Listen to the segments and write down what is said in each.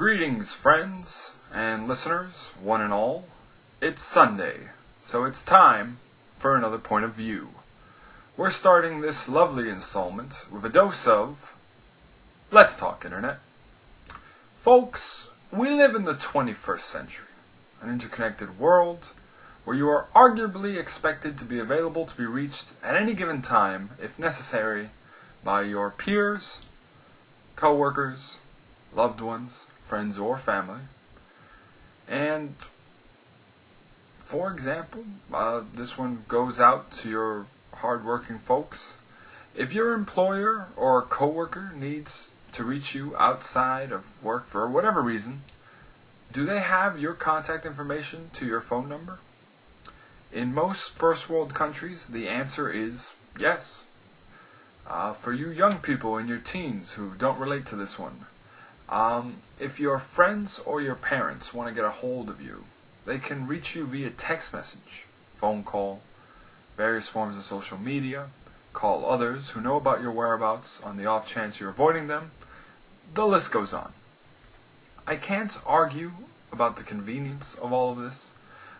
Greetings, friends and listeners, one and all. It's Sunday, so it's time for another point of view. We're starting this lovely installment with a dose of Let's Talk Internet. Folks, we live in the 21st century, an interconnected world where you are arguably expected to be available to be reached at any given time, if necessary, by your peers, co-workers, loved ones, friends or family. And, for example, this one goes out to your hard-working folks. If your employer or coworker needs to reach you outside of work for whatever reason, do they have your contact information to your phone number? In most first world countries, the answer is yes. For you young people in your teens who don't relate to this one, if your friends or your parents want to get a hold of you, they can reach you via text message, phone call, various forms of social media, call others who know about your whereabouts on the off chance you're avoiding them. The list goes on. I can't argue about the convenience of all of this,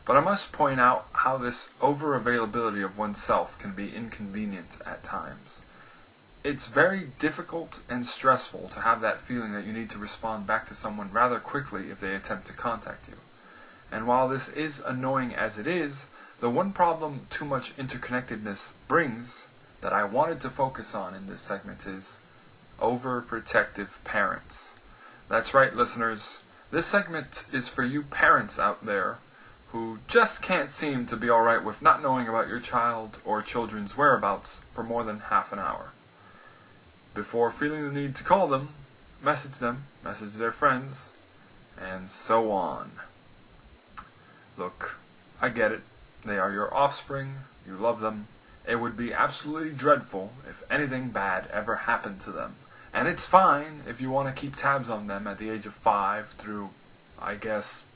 but I must point out how this over-availability of oneself can be inconvenient at times. It's very difficult and stressful to have that feeling that you need to respond back to someone rather quickly if they attempt to contact you. And while this is annoying as it is, the one problem too much interconnectedness brings that I wanted to focus on in this segment is overprotective parents. That's right, listeners. This segment is for you parents out there who just can't seem to be alright with not knowing about your child or children's whereabouts for more than half an hour. Before feeling the need to call them, message their friends, and so on. Look, I get it. They are your offspring, you love them. It would be absolutely dreadful if anything bad ever happened to them. And it's fine if you want to keep tabs on them at the age of 5 through, I guess,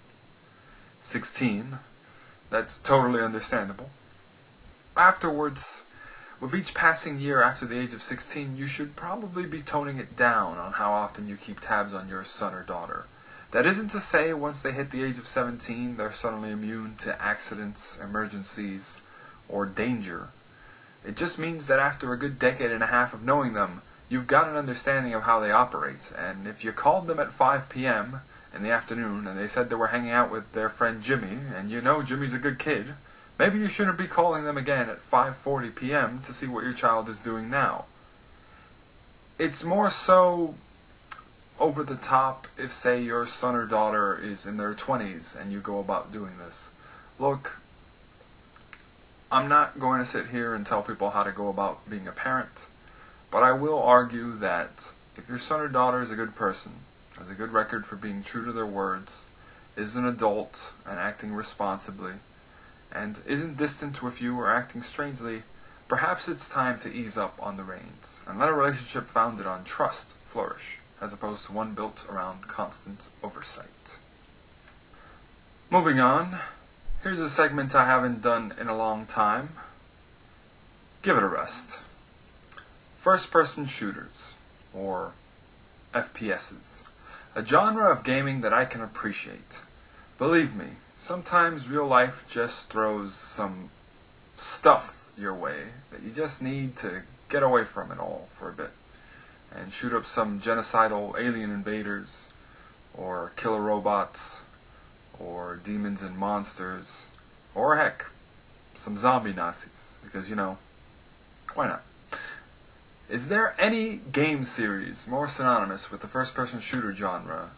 16. That's totally understandable. Afterwards, with each passing year after the age of 16, you should probably be toning it down on how often you keep tabs on your son or daughter. That isn't to say once they hit the age of 17, they're suddenly immune to accidents, emergencies, or danger. It just means that after a good decade and a half of knowing them, you've got an understanding of how they operate, and if you called them at 5 p.m. in the afternoon and they said they were hanging out with their friend Jimmy, and you know Jimmy's a good kid, maybe you shouldn't be calling them again at 5:40 p.m. to see what your child is doing now. It's more so over the top if, say, your son or daughter is in their 20s and you go about doing this. Look, I'm not going to sit here and tell people how to go about being a parent, but I will argue that if your son or daughter is a good person, has a good record for being true to their words, is an adult and acting responsibly, and isn't distant with you or acting strangely, perhaps it's time to ease up on the reins and let a relationship founded on trust flourish, as opposed to one built around constant oversight. Moving on, here's a segment I haven't done in a long time. Give it a rest. First-person shooters, or FPSs, a genre of gaming that I can appreciate. Believe me, sometimes real life just throws some stuff your way that you just need to get away from it all for a bit and shoot up some genocidal alien invaders or killer robots or demons and monsters or heck, some zombie Nazis because, why not? Is there any game series more synonymous with the first-person shooter genre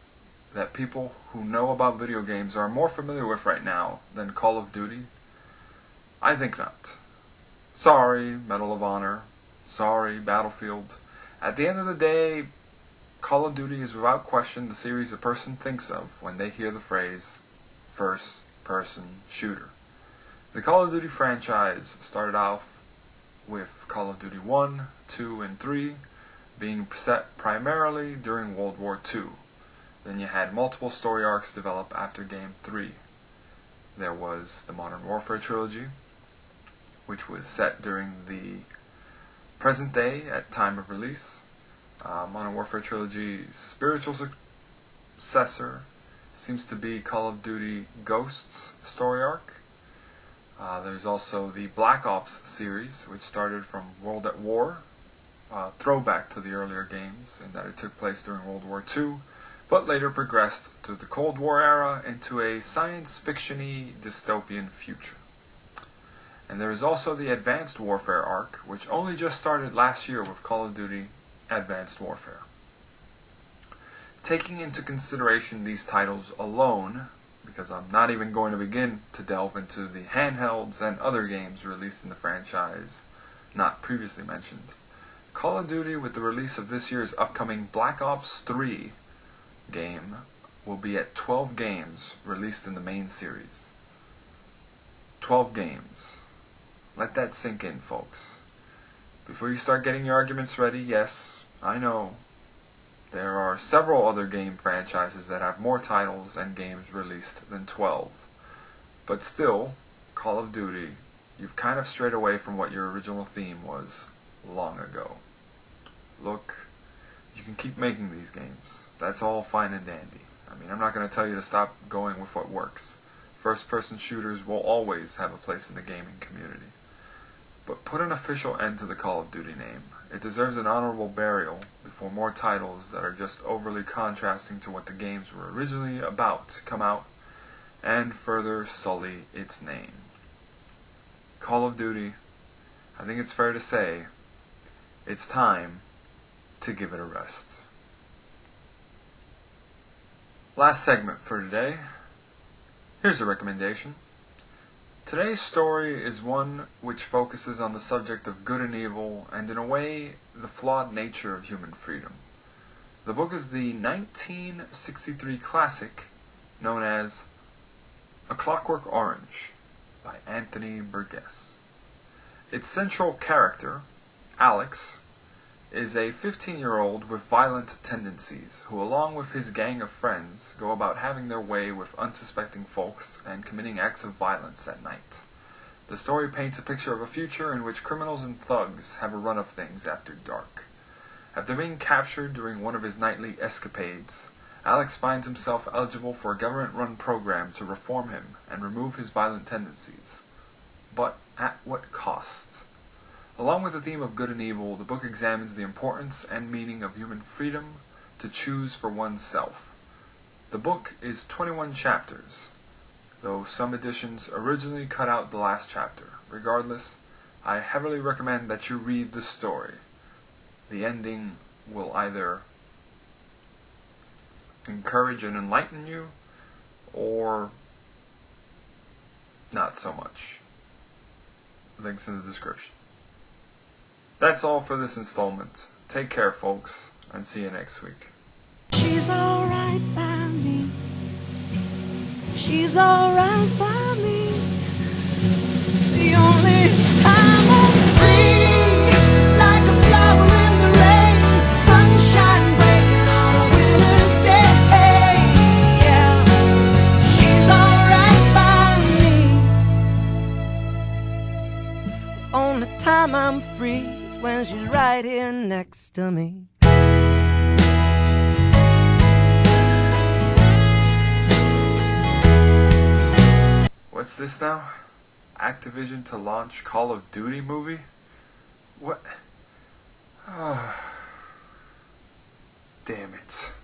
that people who know about video games are more familiar with right now than Call of Duty? I think not. Sorry, Medal of Honor. Sorry, Battlefield. At the end of the day, Call of Duty is without question the series a person thinks of when they hear the phrase first-person shooter. The Call of Duty franchise started off with Call of Duty 1, 2, and 3 being set primarily during World War II. Then you had multiple story arcs develop after Game 3. There was the Modern Warfare trilogy, which was set during the present day at time of release. Modern Warfare trilogy's successor seems to be Call of Duty Ghosts story arc. There's also the Black Ops series, which started from World at War, throwback to the earlier games in that it took place during World War II, but later progressed to the Cold War era into a science fiction-y dystopian future. And there is also the Advanced Warfare arc, which only just started last year with Call of Duty Advanced Warfare. Taking into consideration these titles alone, because I'm not even going to begin to delve into the handhelds and other games released in the franchise not previously mentioned, Call of Duty, with the release of this year's upcoming Black Ops 3 game, will be at 12 games released in the main series. 12 games. Let that sink in, folks. Before you start getting your arguments ready, yes, I know, there are several other game franchises that have more titles and games released than 12. But still, Call of Duty, you've kind of strayed away from what your original theme was long ago. Look, you can keep making these games. That's all fine and dandy. I mean, I'm not going to tell you to stop going with what works. First-person shooters will always have a place in the gaming community. But put an official end to the Call of Duty name. It deserves an honorable burial before more titles that are just overly contrasting to what the games were originally about come out and further sully its name. Call of Duty, I think it's fair to say, it's time to give it a rest. Last segment for today. Here's a recommendation. Today's story is one which focuses on the subject of good and evil, and in a way, the flawed nature of human freedom. The book is the 1963 classic known as A Clockwork Orange by Anthony Burgess. Its central character, Alex, is a 15-year-old with violent tendencies who, along with his gang of friends, go about having their way with unsuspecting folks and committing acts of violence at night. The story paints a picture of a future in which criminals and thugs have a run of things after dark. After being captured during one of his nightly escapades, Alex finds himself eligible for a government-run program to reform him and remove his violent tendencies. But at what cost? Along with the theme of good and evil, the book examines the importance and meaning of human freedom to choose for oneself. The book is 21 chapters, though some editions originally cut out the last chapter. Regardless, I heavily recommend that you read the story. The ending will either encourage and enlighten you, or not so much. Links in the description. That's all for this installment. Take care, folks, and see you next week. She's alright by me. She's alright by me. The only time I'm free, like a flower in the rain, sunshine breaking on a winter's day. Yeah, she's alright by me. The only time I'm free when she's right here next to me. What's this now? Activision to launch Call of Duty movie? What? Oh. Damn it.